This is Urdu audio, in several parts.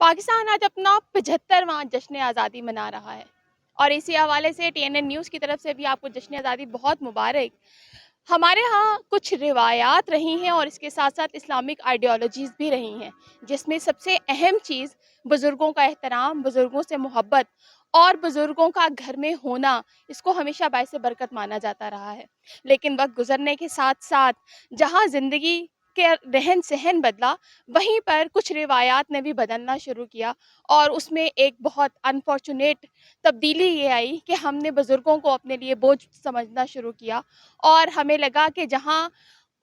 پاکستان آج اپنا 75واں جشن آزادی منا رہا ہے اور اسی حوالے سے TNN نیوز کی طرف سے بھی آپ کو جشن آزادی بہت مبارک۔ ہمارے ہاں کچھ روایات رہی ہیں اور اس کے ساتھ ساتھ اسلامک آئیڈیالوجیز بھی رہی ہیں، جس میں سب سے اہم چیز بزرگوں کا احترام، بزرگوں سے محبت اور بزرگوں کا گھر میں ہونا، اس کو ہمیشہ باعث برکت مانا جاتا رہا ہے۔ لیکن وقت گزرنے کے ساتھ ساتھ جہاں زندگی کے رہن سہن بدلا، وہیں پر کچھ روایات نے بھی بدلنا شروع کیا اور اس میں ایک بہت انفارچونیٹ تبدیلی یہ آئی کہ ہم نے بزرگوں کو اپنے لیے بوجھ سمجھنا شروع کیا اور ہمیں لگا کہ جہاں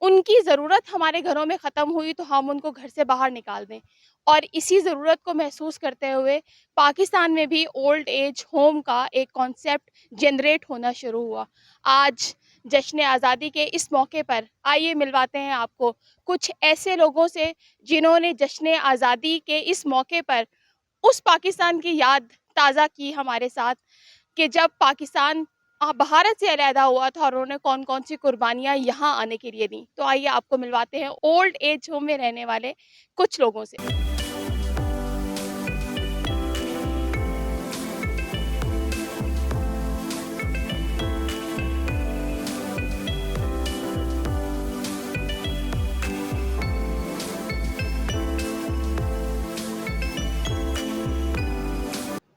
ان کی ضرورت ہمارے گھروں میں ختم ہوئی تو ہم ان کو گھر سے باہر نکال دیں، اور اسی ضرورت کو محسوس کرتے ہوئے پاکستان میں بھی اولڈ ایج ہوم کا ایک کانسیپٹ جنریٹ ہونا شروع ہوا۔ آج جشن آزادی کے اس موقع پر آئیے ملواتے ہیں آپ کو کچھ ایسے لوگوں سے جنہوں نے جشن آزادی کے اس موقع پر اس پاکستان کی یاد تازہ کی ہمارے ساتھ کہ جب پاکستان بھارت سے علیحدہ ہوا تھا اور انہوں نے کون کون سی قربانیاں یہاں آنے کے لیے دیں۔ تو آئیے آپ کو ملواتے ہیں اولڈ ایج ہوم میں رہنے والے کچھ لوگوں سے۔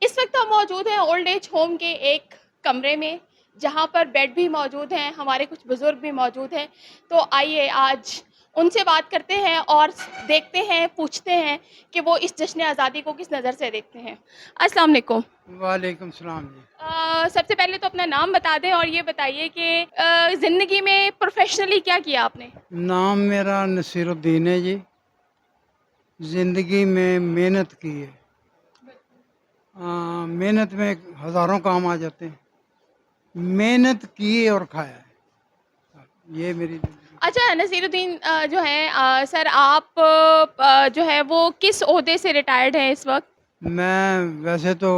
اس وقت ہم موجود ہیں اولڈ ایج ہوم کے ایک کمرے میں، جہاں پر بیڈ بھی موجود ہیں، ہمارے کچھ بزرگ بھی موجود ہیں۔ تو آئیے آج ان سے بات کرتے ہیں اور دیکھتے ہیں، پوچھتے ہیں کہ وہ اس جشن آزادی کو کس نظر سے دیکھتے ہیں۔ السلام علیکم۔ وعلیکم السلام جی۔ سب سے پہلے تو اپنا نام بتا دیں اور یہ بتائیے کہ زندگی میں پروفیشنلی کیا کیا آپ نے؟ نام میرا نصیر الدین ہے جی۔ زندگی میں محنت کی ہے۔ محنت میں ہزاروں کام آ جاتے ہیں، محنت کی اور کھایا ہے، یہ میری زندگی۔ اچھا نصیر الدین جو ہے سر، آپ جو ہے وہ کس عہدے سے ریٹائرڈ ہیں اس وقت؟ میں ویسے تو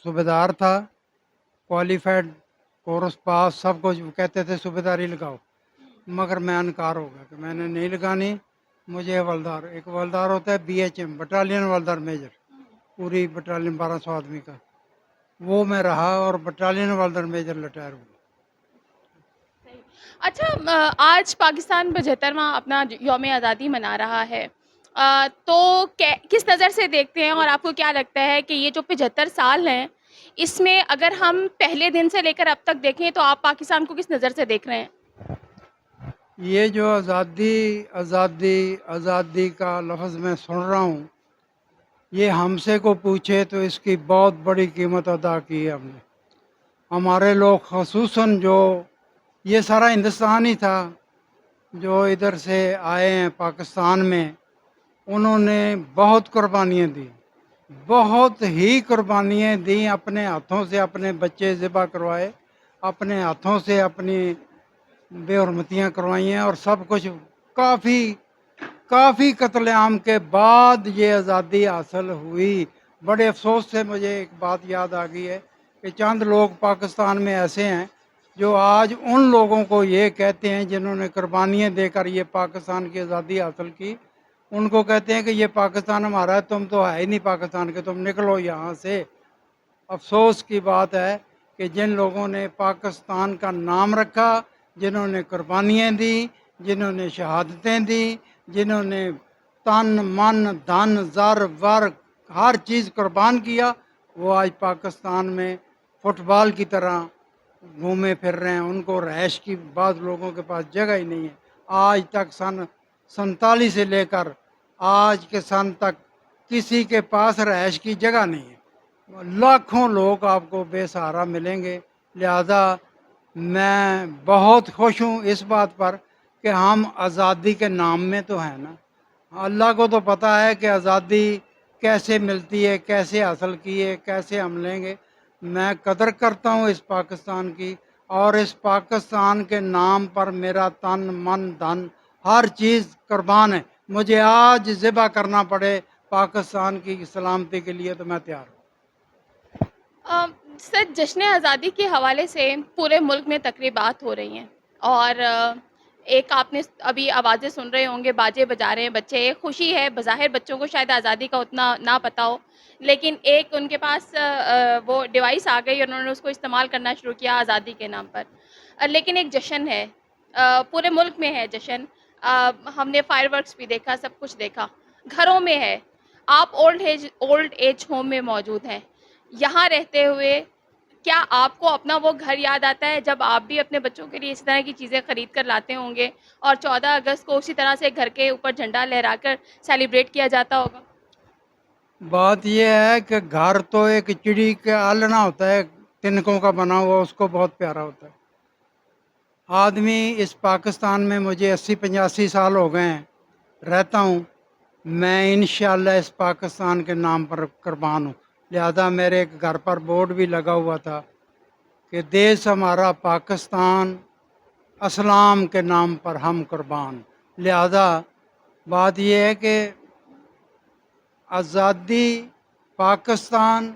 صوبے دار تھا، کوالیفائڈ کورس پاس، سب کچھ کہتے تھے صوبے داری لگاؤ، مگر میں انکار ہو گیا کہ میں نے نہیں لگانی۔ مجھے حوالدار، ایک حوالدار ہوتا ہے BHM، بٹالین حوالدار میجر، پوری بٹالین 1200 آدمی کا، وہ میں رہا اور بٹالین حوالدار میجر ریٹائر ہوا۔ اچھا آج پاکستان 75واں اپنا یوم آزادی منا رہا ہے، تو کس نظر سے دیکھتے ہیں اور آپ کو کیا لگتا ہے کہ یہ جو 75 سال ہیں، اس میں اگر ہم پہلے دن سے لے کر اب تک دیکھیں تو آپ پاکستان کو کس نظر سے دیکھ رہے ہیں؟ یہ جو آزادی آزادی آزادی کا لفظ میں سن رہا ہوں، یہ ہم سے کو پوچھے تو اس کی بہت بڑی قیمت ادا کی ہے ہم نے۔ ہمارے لوگ خصوصاً جو یہ سارا ہندوستان ہی تھا، جو ادھر سے آئے ہیں پاکستان میں، انہوں نے بہت قربانیاں دی، بہت ہی قربانیاں دیں، اپنے ہاتھوں سے اپنے بچے ذبح کروائے، اپنے ہاتھوں سے اپنی بے حرمتیاں کروائی ہیں، اور سب کچھ کافی قتل عام کے بعد یہ آزادی حاصل ہوئی۔ بڑے افسوس سے مجھے ایک بات یاد آ گئی ہے کہ چند لوگ پاکستان میں ایسے ہیں جو آج ان لوگوں کو یہ کہتے ہیں جنہوں نے قربانیاں دے کر یہ پاکستان کی آزادی حاصل کی، ان کو کہتے ہیں کہ یہ پاکستان ہمارا ہے، تم تو ہے ہی نہیں پاکستان کے، تم نکلو یہاں سے۔ افسوس کی بات ہے کہ جن لوگوں نے پاکستان کا نام رکھا، جنہوں نے قربانیاں دیں، جنہوں نے شہادتیں دیں، جنہوں نے تن من دھن زر ور ہر چیز قربان کیا، وہ آج پاکستان میں فٹ بال کی طرح گھومے پھر رہے ہیں۔ ان کو رہائش کی بعض لوگوں کے پاس جگہ ہی نہیں ہے۔ آج تک سن 47 سے لے کر آج کے سن تک کسی کے پاس رہائش کی جگہ نہیں ہے۔ لاکھوں لوگ آپ کو بے سہارا ملیں گے، لہذا میں بہت خوش ہوں اس بات پر کہ ہم آزادی کے نام میں تو ہیں نا۔ اللہ کو تو پتہ ہے کہ آزادی کیسے ملتی ہے، کیسے حاصل کی ہے، کیسے ہم لیں گے۔ میں قدر کرتا ہوں اس پاکستان کی، اور اس پاکستان کے نام پر میرا تن من دھن ہر چیز قربان ہے۔ مجھے آج ذبح کرنا پڑے پاکستان کی سلامتی کے لیے تو میں تیار ہوں۔ سر، جشن آزادی کے حوالے سے پورے ملک میں تقریبات ہو رہی ہیں اور ایک آپ نے ابھی آوازیں سن رہے ہوں گے، باجے بجا رہے ہیں بچے، ایک خوشی ہے، بظاہر بچوں کو شاید آزادی کا اتنا نہ پتہ ہو، لیکن ایک ان کے پاس وہ ڈیوائس آ گئی اور انہوں نے اس کو استعمال کرنا شروع کیا آزادی کے نام پر۔ لیکن ایک جشن ہے، پورے ملک میں ہے جشن، ہم نے فائر ورکس بھی دیکھا، سب کچھ دیکھا، گھروں میں ہے۔ آپ اولڈ ایج ہوم میں موجود ہیں، یہاں رہتے ہوئے کیا آپ کو اپنا وہ گھر یاد آتا ہے جب آپ بھی اپنے بچوں کے لیے اس طرح کی چیزیں خرید کر لاتے ہوں گے اور 14 اگست کو اسی طرح سے گھر کے اوپر جھنڈا لہرا کر سیلیبریٹ کیا جاتا ہوگا؟ بات یہ ہے کہ گھر تو ایک چڑی کا آلنا ہوتا ہے، تنکوں کا بنا ہوا، اس کو بہت پیارا ہوتا ہے۔ آدمی اس پاکستان میں مجھے 80-85 سال ہو گئے ہیں، رہتا ہوں، میں انشاءاللہ اس پاکستان کے نام پر قربان ہوں۔ لہذا میرے ایک گھر پر بورڈ بھی لگا ہوا تھا کہ دیش ہمارا پاکستان، اسلام کے نام پر ہم قربان۔ لہذا بات یہ ہے کہ آزادی پاکستان،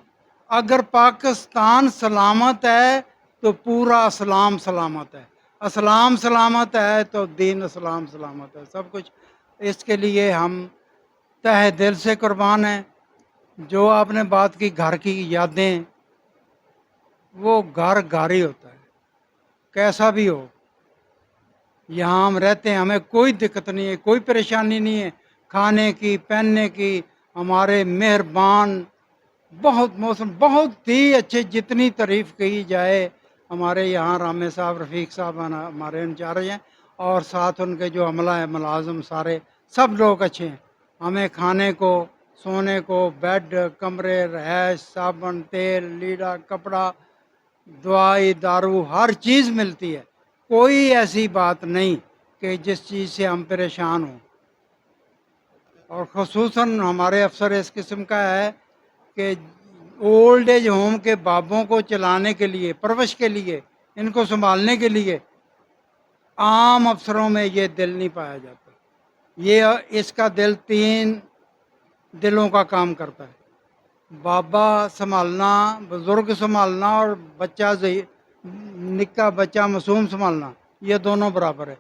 اگر پاکستان سلامت ہے تو پورا اسلام سلامت ہے، اسلام سلامت ہے تو دین اسلام سلامت ہے، سب کچھ۔ اس کے لیے ہم تہ دل سے قربان ہیں۔ جو آپ نے بات کی گھر کی یادیں، وہ گھر گھر ہی ہوتا ہے، کیسا بھی ہو۔ یہاں ہم رہتے ہیں، ہمیں کوئی دقت نہیں ہے، کوئی پریشانی نہیں ہے، کھانے کی، پہننے کی۔ ہمارے مہربان، بہت موسم بہت ہی اچھے، جتنی تعریف کی جائے۔ ہمارے یہاں رامے صاحب، رفیق صاحب ہمارے انچارج ہیں، اور ساتھ ان کے جو عملہ ہے، ملازم سارے، سب لوگ اچھے ہیں۔ ہمیں کھانے کو، سونے کو، بیڈ، کمرے، رہائش، صابن، تیل، لیڑا، کپڑا، دوائی، دارو، ہر چیز ملتی ہے۔ کوئی ایسی بات نہیں کہ جس چیز سے ہم پریشان ہوں۔ اور خصوصاً ہمارے افسر اس قسم کا ہے کہ اولڈ ایج ہوم کے بابوں کو چلانے کے لیے، پرورش کے لیے، ان کو سنبھالنے کے لیے عام افسروں میں یہ دل نہیں پایا جاتا۔ یہ اس کا دل 3 دلوں کا کام کرتا ہے: بابا سنبھالنا، بزرگ سنبھالنا، اور بچہ نکا بچہ معصوم سنبھالنا، یہ دونوں برابر ہے۔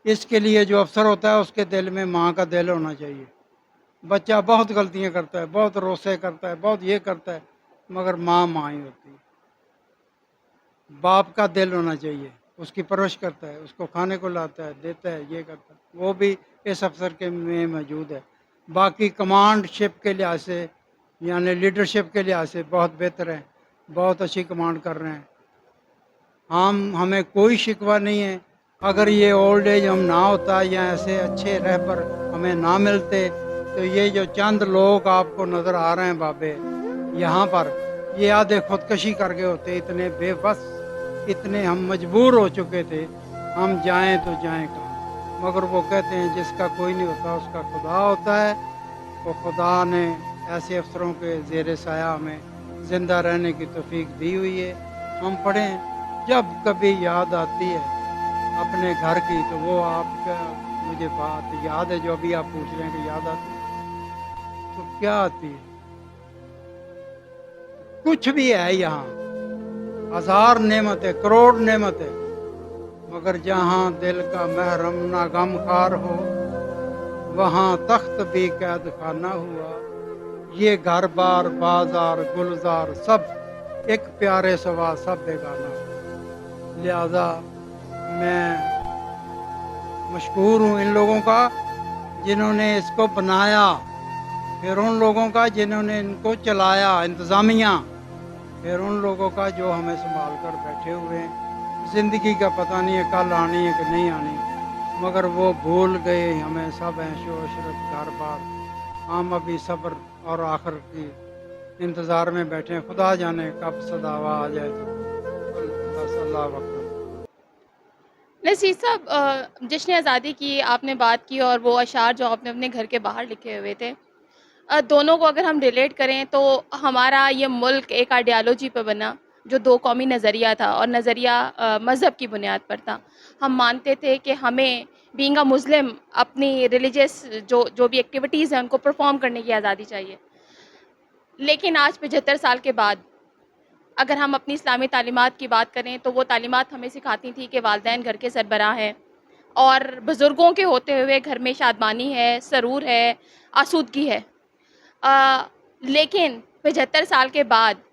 اس کے لیے جو افسر ہوتا ہے اس کے دل میں ماں کا دل ہونا چاہیے۔ بچہ بہت غلطیاں کرتا ہے، بہت روسے کرتا ہے، بہت یہ کرتا ہے، مگر ماں ماں ہی ہوتی ہے۔ باپ کا دل ہونا چاہیے، اس کی پرورش کرتا ہے، اس کو کھانے کو لاتا ہے، دیتا ہے، یہ کرتا ہے، وہ بھی اس افسر کے میں موجود ہے۔ باقی کمانڈ شپ کے لحاظ سے، یعنی لیڈرشپ کے لحاظ سے بہت بہتر ہیں، بہت اچھی کمانڈ کر رہے ہیں۔ ہمیں کوئی شکوہ نہیں ہے۔ اگر یہ اولڈ ایج ہم نہ ہوتا یا ایسے اچھے رہبر ہمیں نہ ملتے تو یہ جو چند لوگ آپ کو نظر آ رہے ہیں بابے یہاں پر، یہ آدھے خودکشی کر کے ہوتے، اتنے بے بس، اتنے ہم مجبور ہو چکے تھے، ہم جائیں تو جائیں کہاں۔ مگر وہ کہتے ہیں جس کا کوئی نہیں ہوتا اس کا خدا ہوتا ہے۔ تو خدا نے ایسے افسروں کے زیر سایہ ہمیں زندہ رہنے کی توفیق دی ہوئی ہے۔ ہم پڑھیں، جب کبھی یاد آتی ہے اپنے گھر کی تو وہ آپ کا مجھے بات یاد ہے جو ابھی آپ پوچھ رہے ہیں کہ یاد آتی ہے، تو کیا آتی ہے؟ کچھ بھی ہے یہاں، 1000 نعمتیں، کروڑ نعمتیں، مگر جہاں دل کا محرم نہ غم خار ہو، وہاں تخت بھی قید خانہ ہوا۔ یہ گھر بار، بازار، گلزار، سب ایک پیارے سوا سب بیگانہ ہو۔ لہذا میں مشکور ہوں ان لوگوں کا جنہوں نے اس کو بنایا، پھر ان لوگوں کا جنہوں نے ان کو چلایا، انتظامیہ، پھر ان لوگوں کا جو ہمیں سنبھال کر بیٹھے ہوئے ہیں۔ زندگی کا پتہ نہیں ہے کل آنی ہے کہ نہیں آنی، مگر وہ بھول گئے ہمیں سب ہیں، شو عشرت گھر بار۔ ہم ابھی صبر اور آخر کی انتظار میں بیٹھے ہیں، خدا جانے کب صداوا آ جائے تو بس اللہ وقت۔ نصیر صاحب، جشن آزادی کی آپ نے بات کی اور وہ اشعار جو آپ نے اپنے گھر کے باہر لکھے ہوئے تھے، دونوں کو اگر ہم ریلیٹ کریں تو ہمارا یہ ملک ایک آئیڈیالوجی پہ بنا جو 2 قومی نظریہ تھا، اور نظریہ مذہب کی بنیاد پر تھا۔ ہم مانتے تھے کہ ہمیں بینگ اے مسلم اپنی ریلیجیس جو بھی ایکٹیویٹیز ہیں ان کو پرفارم کرنے کی آزادی چاہیے۔ لیکن آج 75 سال کے بعد اگر ہم اپنی اسلامی تعلیمات کی بات کریں تو وہ تعلیمات ہمیں سکھاتی تھیں کہ والدین گھر کے سربراہ ہیں، اور بزرگوں کے ہوتے ہوئے گھر میں شادمانی ہے، سرور ہے، آسودگی ہے۔ لیکن 75 سال کے بعد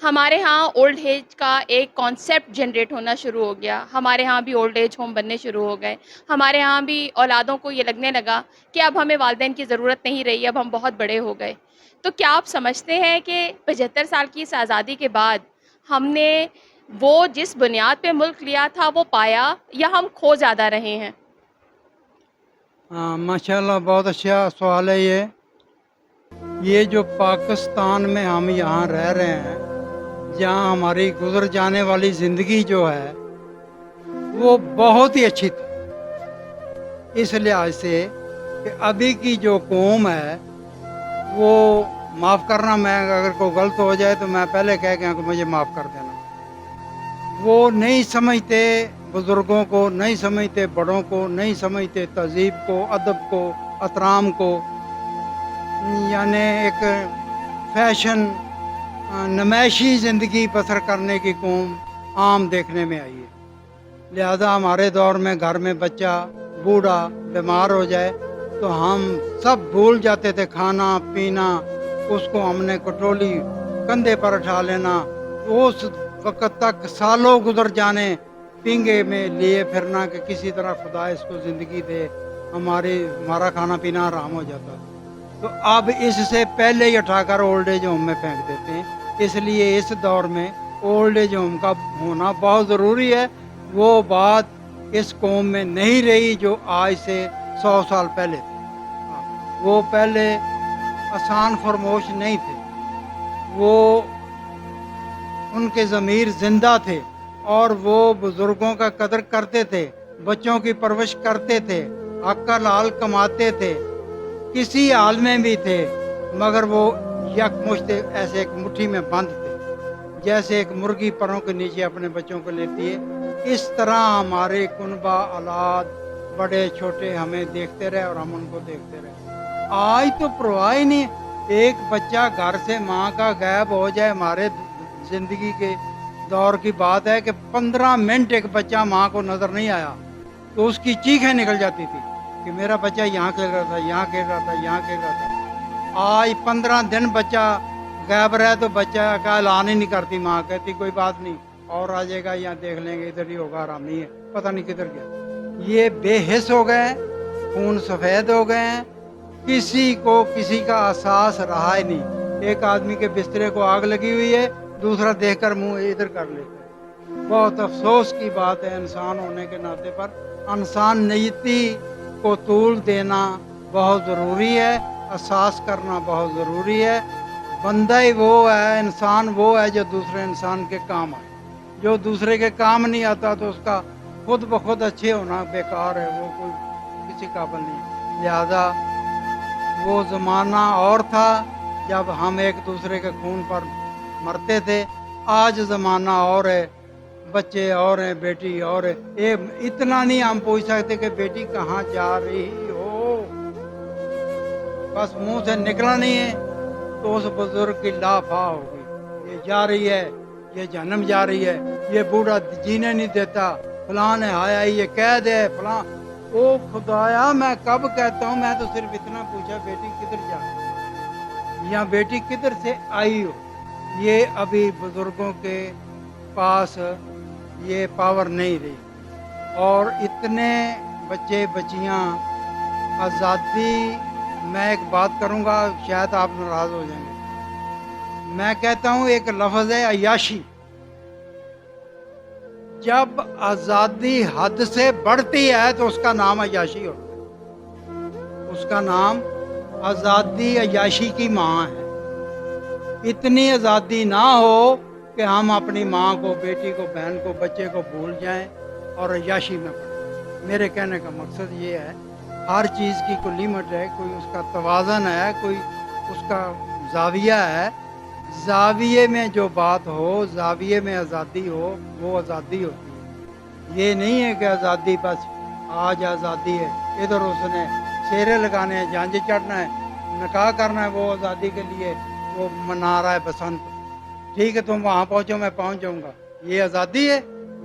ہمارے ہاں اولڈ ایج کا ایک کانسیپٹ جنریٹ ہونا شروع ہو گیا، ہمارے ہاں بھی اولڈ ایج ہوم بننے شروع ہو گئے، ہمارے ہاں بھی اولادوں کو یہ لگنے لگا کہ اب ہمیں والدین کی ضرورت نہیں رہی، اب ہم بہت بڑے ہو گئے۔ تو کیا آپ سمجھتے ہیں کہ 75 سال کی اس آزادی کے بعد ہم نے وہ جس بنیاد پہ ملک لیا تھا وہ پایا، یا ہم کھو زیادہ رہے ہیں؟ ہاں ماشاء اللہ، بہت اچھا سوال ہے یہ جو پاکستان میں ہم یہاں رہ رہے ہیں، جہاں ہماری گزر جانے والی زندگی جو ہے وہ بہت ہی اچھی تھی، اس لحاظ سے کہ ابھی کی جو قوم ہے وہ، معاف کرنا، میں اگر کوئی غلط ہو جائے تو میں پہلے کہہ گیا کہ مجھے معاف کر دینا، وہ نہیں سمجھتے بزرگوں کو، نہیں سمجھتے بڑوں کو، نہیں سمجھتے تہذیب کو، ادب کو، احترام کو، یعنی ایک فیشن نمائشی زندگی بسر کرنے کی قوم عام دیکھنے میں آئی ہے۔ لہذا ہمارے دور میں گھر میں بچہ بوڑھا بیمار ہو جائے تو ہم سب بھول جاتے تھے، کھانا پینا، اس کو ہم نے کٹولی کندھے پر اٹھا لینا، اس وقت تک سالوں گزر جانے پینگے میں لیے پھرنا کہ کسی طرح خدا اس کو زندگی دے، ہمارا کھانا پینا حرام ہو جاتا۔ تو اب اس سے پہلے ہی اٹھا کر اولڈ ایج ہوم میں پھینک دیتے ہیں، اس لیے اس دور میں اولڈ ایج ہوم کا ہونا بہت ضروری ہے۔ وہ بات اس قوم میں نہیں رہی جو آج سے 100 سال پہلے تھی۔ وہ پہلے آسان فرموش نہیں تھے، وہ ان کے ضمیر زندہ تھے اور وہ بزرگوں کا قدر کرتے تھے، بچوں کی پرورش کرتے تھے، حق کا لال کماتے تھے، کسی حال میں بھی تھے، مگر وہ یکمشت ایسے ایک مٹھی میں بند تھے، جیسے ایک مرغی پروں کے نیچے اپنے بچوں کو لیتی ہے۔ اس طرح ہمارے کنبہ اولاد بڑے چھوٹے ہمیں دیکھتے رہے اور ہم ان کو دیکھتے رہے۔ آج تو پرواہ ہی نہیں، ایک بچہ گھر سے ماں کا غائب ہو جائے، ہمارے زندگی کے دور کی بات ہے کہ 15 منٹ ایک بچہ ماں کو نظر نہیں آیا تو اس کی چیخیں نکل جاتی تھی کہ میرا بچہ یہاں کھیل رہا تھا، یہاں کھیل رہا تھا، یہاں کھیل رہا تھا۔ آج 15 دن بچہ غائب رہے تو بچہ کا اعلان ہی نہیں کرتی ماں، کہتی کوئی بات نہیں اور آ جائے گا، یہاں دیکھ لیں گے، ادھر ہی ہوگا، آرام نہیں ہے، پتہ نہیں کدھر گیا۔ یہ بے حس ہو گئے، خون سفید ہو گئے ہیں، کسی کو کسی کا احساس رہا ہی نہیں۔ ایک آدمی کے بسترے کو آگ لگی ہوئی ہے، دوسرا دیکھ کر منہ ادھر کر لیتا ہے۔ بہت افسوس کی بات ہے انسان ہونے کے ناطے پر، انسان نیتی کو طول دینا بہت ضروری ہے، احساس کرنا بہت ضروری ہے۔ بندہ ہی وہ ہے، انسان وہ ہے جو دوسرے انسان کے کام آئے، جو دوسرے کے کام نہیں آتا تو اس کا خود بخود اچھے ہونا بیکار ہے، وہ کوئی کسی قابل نہیں۔ لہذا وہ زمانہ اور تھا جب ہم ایک دوسرے کے خون پر مرتے تھے، آج زمانہ اور ہے، بچے اور ہیں، بیٹی اور ہے۔ اتنا نہیں ہم پوچھ سکتے کہ بیٹی کہاں جا رہی ہو، بس منہ سے نکلا نہیں ہے تو اس بزرگ کی لافا ہو گئی، یہ جا رہی ہے، یہ جہنم جا رہی ہے، یہ بوڑھا جینے نہیں دیتا، فلاں ہے آیا، یہ قید ہے، فلاں۔ او خدایا، میں کب کہتا ہوں، میں تو صرف اتنا پوچھا بیٹی کدھر جا رہی ہے یا بیٹی کدھر سے آئی ہو۔ یہ ابھی بزرگوں کے پاس یہ پاور نہیں رہی، اور اتنے بچے بچیاں آزادی، میں ایک بات کروں گا شاید آپ ناراض ہو جائیں گے، میں کہتا ہوں ایک لفظ ہے عیاشی۔ جب آزادی حد سے بڑھتی ہے تو اس کا نام عیاشی ہوتا ہے، اس کا نام آزادی عیاشی کی ماں ہے۔ اتنی آزادی نہ ہو کہ ہم اپنی ماں کو، بیٹی کو، بہن کو، بچے کو بھول جائیں اور عیاشی میں پڑیں۔ میرے کہنے کا مقصد یہ ہے، ہر چیز کی کوئی لیمٹ ہے، کوئی اس کا توازن ہے، کوئی اس کا زاویہ ہے۔ زاویے میں جو بات ہو، زاویے میں آزادی ہو، وہ آزادی ہوتی ہے۔ یہ نہیں ہے کہ آزادی بس آج آزادی ہے، ادھر اس نے شیرے لگانے ہیں، جھانجے چڑھنا ہے، نکاح کرنا ہے، وہ آزادی کے لیے وہ منا رہا ہے بسنت۔ ٹھیک ہے، تم وہاں پہنچو، میں پہنچ جاؤں گا، یہ آزادی ہے؟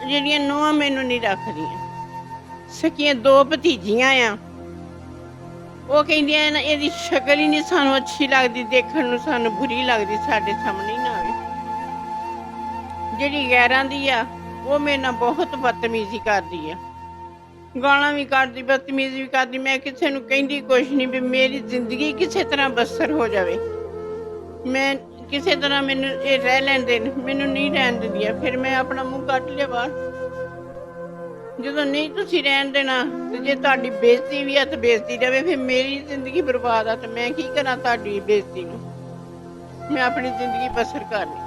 ਜਿਹੜੀਆਂ ਨੌਂ ਮੈਨੂੰ ਨਹੀਂ ਰੱਖਦੀਆਂ, ਸਕੀਆਂ 2 ਭਤੀਜੀਆਂ ਆ, ਉਹ ਕਹਿੰਦੀਆਂ ਨਾ ਇਹਦੀ ਸ਼ਕਲ ਹੀ ਨਹੀਂ ਸਾਨੂੰ ਅੱਛੀ ਲੱਗਦੀ, ਦੇਖਣ ਨੂੰ ਸਾਨੂੰ ਬੁਰੀ ਲੱਗਦੀ, ਸਾਡੇ ਸਾਹਮਣੇ ਹੀ ਨਾ ਆਵੇ। ਜਿਹੜੀ ਗੈਰਾਂ ਦੀ ਆ ਉਹ ਮੇਰੇ ਨਾਲ ਬਹੁਤ ਬਦਤਮੀਜ਼ੀ ਕਰਦੀ ਆ, ਗਾਲਾਂ ਵੀ ਕੱਢਦੀ, ਬਦਤਮੀਜ਼ੀ ਵੀ ਕਰਦੀ। ਮੈਂ ਕਿਸੇ ਨੂੰ ਕਹਿੰਦੀ ਕੁਛ ਨਹੀਂ ਵੀ ਮੇਰੀ ਜ਼ਿੰਦਗੀ ਕਿਸੇ ਤਰ੍ਹਾਂ ਬਸਰ ਹੋ ਜਾਵੇ, ਮੈਂ ਕਿਸੇ ਤਰ੍ਹਾਂ ਮੈਨੂੰ ਇਹ ਰਹਿ ਲੈਣ ਦੇਣ, ਮੈਨੂੰ ਨਹੀਂ ਰਹਿਣ ਦਿੰਦੀਆਂ। ਫਿਰ ਮੈਂ ਆਪਣਾ ਮੂੰਹ ਕੱਢ ਲਿਆ ਬਾਹਰ, ਜਦੋਂ ਨਹੀਂ ਤੁਸੀਂ ਰਹਿਣ ਦੇਣਾ ਤੇ ਜੇ ਤੁਹਾਡੀ ਬੇਇੱਜ਼ਤੀ ਵੀ ਆ ਤਾਂ ਬੇਇੱਜ਼ਤੀ ਰਵੇ, ਫਿਰ ਮੇਰੀ ਜ਼ਿੰਦਗੀ ਬਰਬਾਦ ਆ ਤੇ ਮੈਂ ਕੀ ਕਰਾਂ ਤੁਹਾਡੀ ਬੇਇੱਜ਼ਤੀ ਨੂੰ। ਮੈਂ ਆਪਣੀ ਜ਼ਿੰਦਗੀ ਬਸਰ ਕਰਨੀ ਹੈ।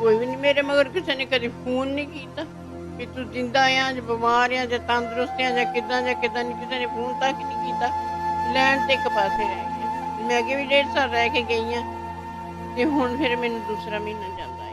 ਕੋਈ ਵੀ ਨਹੀਂ ਮੇਰੇ ਮਗਰ ਕਿਸੇ ਨੇ ਕਦੇ ਫੋਨ ਨਹੀਂ ਕੀਤਾ ਵੀ ਤੂੰ ਜਿੰਦਾ ਆ ਜਾਂ ਬਿਮਾਰ ਆ ਜਾਂ ਤੰਦਰੁਸਤ ਆ ਜਾਂ ਕਿੱਦਾਂ ਨਹੀਂ, ਕਿਸੇ ਨੇ ਫੋਨ ਤੱਕ ਨਹੀਂ ਕੀਤਾ। ਲੈਣ ਤੇ ਇੱਕ ਪਾਸੇ ਰਹਿ ਗਿਆ। ਮੈਂ ਅੱਗੇ ਵੀ 1.5 ਸਾਲ ਰਹਿ ਕੇ ਗਈ ਆ ਤੇ ਹੁਣ ਫਿਰ ਮੈਨੂੰ ਦੂਸਰਾ ਮਹੀਨਾ ਜਾਂਦਾ ਹੈ।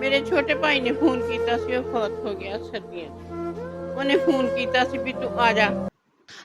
ਮੇਰੇ ਛੋਟੇ ਭਾਈ ਨੇ ਫੋਨ ਕੀਤਾ ਸੀ, ਉਹ ਫੌਤ ਹੋ ਗਿਆ ਸਰਦੀਆਂ 'ਚ। ਉਹਨੇ ਫੋਨ ਕੀਤਾ ਸੀ ਵੀ ਤੂੰ ਆ ਜਾ।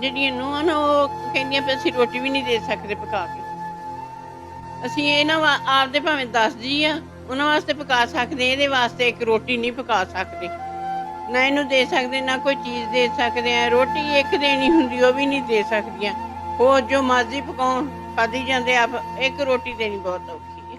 ਜਿਹੜੀਆਂ ਨੂੰਹਾਂ ਨੇ ਉਹ ਕਹਿੰਦੀਆਂ ਵੀ ਅਸੀਂ ਰੋਟੀ ਵੀ ਨਹੀਂ ਦੇ ਸਕਦੇ ਪਕਾ ਕੇ। ਅਸੀਂ ਇਹਨਾਂ ਆਪਦੇ ਭਾਵੇਂ 10 ਜੀ ਆ ਉਹਨਾਂ ਵਾਸਤੇ ਪਕਾ ਸਕਦੇ, ਇਹਦੇ ਵਾਸਤੇ ਇੱਕ ਰੋਟੀ ਨਹੀਂ ਪਕਾ ਸਕਦੇ। ਨਾ ਇਹਨੂੰ ਦੇ ਸਕਦੇ, ਨਾ ਕੋਈ ਚੀਜ਼ ਦੇ ਸਕਦੇ ਆ। ਰੋਟੀ ਇੱਕ ਦੇਣੀ ਹੁੰਦੀ ਉਹ ਵੀ ਨਹੀਂ ਦੇ ਸਕਦੀਆਂ। ਉਹ ਜੋ ਮਰਜ਼ੀ ਪਕਾਉਣ ਖਾਧੀ ਜਾਂਦੇ, ਆਪ ਇੱਕ ਰੋਟੀ ਦੇਣੀ ਬਹੁਤ ਔਖੀ ਹੈ।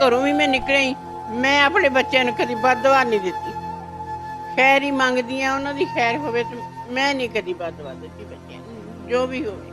ਘਰੋਂ ਵੀ ਮੈਂ ਨਿਕਲੀ, ਮੈਂ ਆਪਣੇ ਬੱਚਿਆਂ ਨੂੰ ਕਦੀ ਬਦਦੁਆ ਨਹੀਂ ਦਿੱਤੀ। ਖੈਰ ਹੀ ਮੰਗਦੀ ਆ, ਉਹਨਾਂ ਦੀ ਖੈਰ ਹੋਵੇ ਤੇ ਮੈਂ ਨਹੀਂ ਕਦੀ ਬਦਦੁਆ ਦਿੱਤੀ ਬੱਚਿਆਂ ਨੂੰ, ਜੋ ਵੀ ਹੋਵੇ।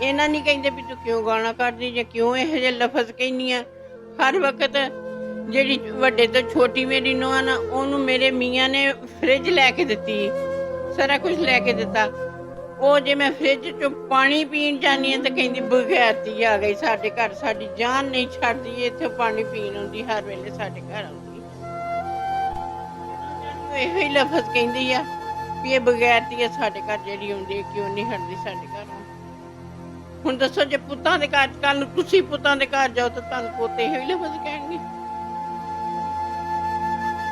ਇਹਨਾਂ ਨਹੀਂ ਕਹਿੰਦੇ ਵੀ ਤੂੰ ਕਿਉਂ ਗਾਲਾਂ ਕੱਢਦੀ ਜਾਂ ਕਿਉਂ ਇਹੋ ਜਿਹੇ ਲਫ਼ਜ਼ ਕਹਿੰਦੀ ਆ। ਹਰ ਵਕਤ ਜਿਹੜੀ ਵੱਡੇ ਤੋਂ ਛੋਟੀ ਮੇਰੀ ਨੂੰਹ ਆ ਨਾ, ਉਹਨੂੰ ਮੇਰੇ ਮੀਆਂ ਨੇ ਫ੍ਰਿਜ ਲੈ ਕੇ ਦਿੱਤੀ, ਸਾਰਾ ਕੁਝ ਲੈ ਕੇ ਦਿੱਤਾ। ਉਹ ਜੇ ਮੈਂ ਫ੍ਰਿਜ ਚੋਂ ਪਾਣੀ ਪੀਣ ਜਾਂਦੀ ਹਾਂ ਤਾਂ ਕਹਿੰਦੀ ਬਗੈਰਤੀ ਆ ਗਈ ਸਾਡੇ ਘਰ, ਸਾਡੀ ਜਾਨ ਨਹੀਂ ਛੱਡਦੀ, ਇੱਥੇ ਪਾਣੀ ਪੀਣ ਆਉਂਦੀ, ਹਰ ਵੇਲੇ ਸਾਡੇ ਘਰ ਆਉਂਦੀ। ਇਹੋ ਹੀ ਲਫ਼ਜ਼ ਕਹਿੰਦੀ ਆ ਵੀ ਇਹ ਬਗੈਰਤੀ ਆ ਸਾਡੇ ਘਰ ਜਿਹੜੀ ਆਉਂਦੀ ਹੈ, ਕਿਉਂ ਨਹੀਂ ਹਟਦੀ ਸਾਡੇ ਘਰ। ਹੁਣ ਦੱਸੋ, ਜੇ ਪੁੱਤਾਂ ਦੇ ਘਰ ਕੱਲ ਨੂੰ ਤੁਸੀਂ ਪੁੱਤਾਂ ਦੇ ਘਰ ਜਾਓ ਤਾਂ ਤੁਹਾਨੂੰ ਪੋਤੇ ਇਹੋ ਹੀ ਲਫ਼ਜ਼ ਕਹਿਣਗੇ।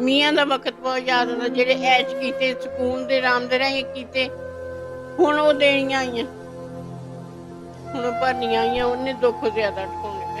ਮੀਆਂ ਦਾ ਵਕਤ ਬਹੁਤ ਯਾਦ ਆਉਂਦਾ। ਜਿਹੜੇ ਐਸ਼ ਕੀਤੇ, ਸਕੂਨ ਦੇ ਆਰਾਮ ਦੇ ਰਾਹੀਂ ਕੀਤੇ, ਹੁਣ ਉਹ ਦੇਣੀਆਂ ਆਈਆਂ, ਹੁਣ ਉਹ ਭਰਨੀਆਂ ਆਈਆਂ, ਉਹਨੇ ਦੁੱਖ ਜ਼ਿਆਦਾ ਠਾਉਣੇ ਪਏ।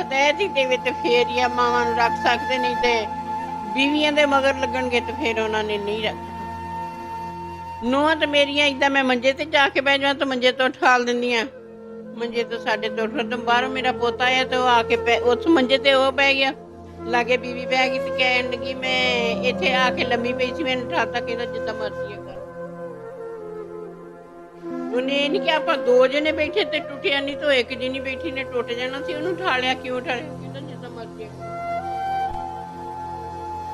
ਹਦਾਇਤ ਹੀ ਦੇਵੇ ਤੇ ਫੇਰ ਹੀ ਆ ਮਾਵਾਂ ਨੂੰ ਰੱਖ ਸਕਦੇ, ਨਹੀਂ ਤੇ ਬੀਵੀਆਂ ਦੇ ਮਗਰ ਲੱਗਣਗੇ ਤੇ ਫੇਰ ਉਹਨਾਂ ਨੇ ਨਹੀਂ ਰੱਖਣਾ। ਨੂੰਹਾਂ ਤੇ ਮੇਰੀਆਂ ਏਦਾਂ ਮੈਂ ਮੰਜੇ ਤੇ ਜਾ ਕੇ ਬਹਿ ਜਾਵਾਂ ਤਾਂ ਮੰਜੇ ਤੋਂ ਉਠਾਲ ਦਿੰਦੀਆਂ, ਮੰਜੇ ਤੋਂ ਸਾਡੇ ਤੋਂ ਉੱਠ ਤੋਂ ਬਾਹਰੋਂ ਮੇਰਾ ਪੋਤਾ ਆਇਆ ਤੇ ਉਹ ਆ ਕੇ ਉਸ ਮੰਜੇ ਤੇ ਉਹ ਬਹਿ ਗਿਆ, ਲਾਗੇ ਬੀਵੀ ਬਹਿ ਗਈ ਤੇ ਕਹਿਣ ਲੱਗੀ ਮੈਂ ਇੱਥੇ ਆ ਕੇ ਲੰਮੀ ਪਈ ਸੀ, ਮੈਨੂੰ ਉਠਾਤਾ, ਕਹਿੰਦਾ ਜਿੱਦਾਂ ਮਰਜ਼ੀ ਕਰ। ਉਹਨੇ ਇਹ ਨਹੀਂ ਕਿ ਆਪਾਂ ਦੋ ਜਣੇ ਬੈਠੇ ਤੇ ਟੁੱਟਿਆ ਨਹੀਂ, ਤਾਂ ਇੱਕ ਜਣੀ ਬੈਠੀ ਨੇ ਟੁੱਟ ਜਾਣਾ ਸੀ। ਉਹਨੂੰ ਉਠਾ ਲਿਆ, ਕਿਉਂ ਉਠਾ ਲਿਆ? ਕਹਿੰਦਾ ਜਿੱਦਾਂ ਮਰਜ਼ੀ ਕਰ।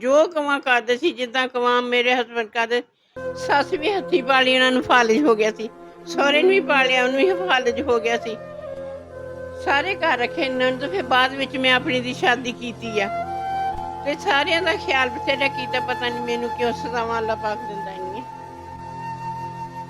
ਜੋ ਕਵਾਂ ਕਰਦੇ ਸੀ, ਜਿੱਦਾਂ ਕਵਾਂ ਮੇਰੇ ਹਸਬੈਂਡ ਕਰਦੇ। ਸੱਸ ਵੀ ਹੱਥੀ ਪਾਲੀ, ਉਹਨਾਂ ਨੂੰ ਫਾਲਿਜ ਹੋ ਗਿਆ ਸੀ, ਸਹੁਰੇ ਨੂੰ ਵੀ ਪਾਲਿਆ, ਉਹਨੂੰ ਵੀ ਫਾਲਿਜ ਹੋ ਗਿਆ ਸੀ। ਸਾਰੇ ਘਰ ਰੱਖੇ ਨੰਦ। ਫਿਰ ਬਾਅਦ ਵਿੱਚ ਮੈਂ ਆਪਣੀ ਦੀ ਸ਼ਾਦੀ ਕੀਤੀ ਆ ਤੇ ਸਾਰਿਆਂ ਦਾ ਖਿਆਲ ਬਥੇਰਾ ਕੀਤਾ। ਪਤਾ ਨਹੀਂ ਮੈਨੂੰ ਕਿਉਂ ਸਜ਼ਾਵਾਂ ਅੱਲਾਹ ਪਾਕ ਦਿੰਦਾ ਨਹੀਂ।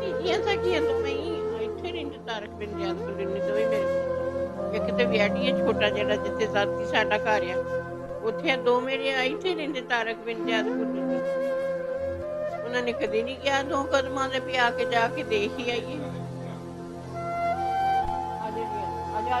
ਤੀਜੀਆਂ ਸਾਡੀਆਂ ਦੋਵੇਂ ਹੀ ਇੱਥੇ ਰਹਿੰਦੇ, ਤਾਰਕ ਬਿਨ ਜਾਦ ਕੋਲ ਰਹਿੰਦੇ ਦੋਵੇਂ ਮੇਰੇ। ਇੱਕ ਤੇ ਵਿਆਹੀ ਹੈ ਛੋਟਾ ਜਿਹੜਾ ਜਿੱਥੇ ਸਾਥੀ ਸਾਡਾ ਘਰ ਆ, ਉੱਥੇ ਦੋ ਮੇਰੇ ਇੱਥੇ ਰਹਿੰਦੇ ਤਾਰਕ ਬਿਨ ਜਾਦ ਕੋਲ ਰਹਿੰਦੇ। ਉਹਨਾਂ ਨੇ ਕਦੇ ਨਹੀਂ ਕਿਹਾ ਦੋ ਕਦਮਾਂ ਦੇ ਵੀ ਆ ਕੇ ਜਾ ਕੇ ਦੇਖ ਹੀ ਆਈਏ। ਆ ਜਾ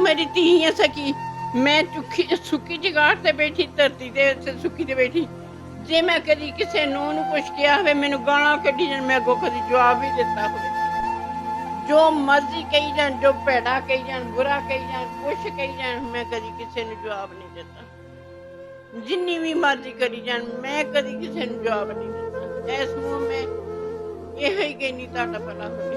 ਮੇਰੀ ਧੀ ਹੈ ਸਕੀ, ਮੈਂ ਸੁੱਕੀ ਜਗਾੜ ਤੇ ਬੈਠੀ, ਧਰਤੀ ਤੇ ਸੁੱਕੀ ਤੇ ਬੈਠੀ। ਜੇ ਮੈਂ ਕਦੀ ਕਿਸੇ ਨੂੰ ਕੁਛ ਕਿਹਾ ਹੋਵੇ, ਮੈਨੂੰ ਗਾਲਾਂ ਕੱਢੀ ਜਾਣ, ਮੈਂ ਅੱਗੋਂ ਕਦੀ ਜਵਾਬ ਵੀ ਦਿੱਤਾ ਹੋਵੇ। ਜੋ ਮਰਜ਼ੀ ਕਹੀ ਜਾਣ, ਜੋ ਭੈੜਾ ਕਹੀ ਜਾਣ, ਬੁਰਾ ਕਹੀ ਜਾਣ, ਕੁਛ ਕਹੀ ਜਾਣ, ਮੈਂ ਕਦੀ ਕਿਸੇ ਨੂੰ ਜਵਾਬ ਨਹੀਂ ਦਿੱਤਾ। ਜਿੰਨੀ ਵੀ ਮਰਜ਼ੀ ਕਰੀ ਜਾਣ, ਮੈਂ ਕਦੀ ਕਿਸੇ ਨੂੰ ਜਵਾਬ ਨਹੀਂ ਦਿੱਤਾ। ਇਸ ਨੂੰ ਮੈਂ ਇਹੋ ਹੀ ਕਹਿੰਦੀ, ਤੁਹਾਡਾ ਭਲਾ ਹੋਵੇ।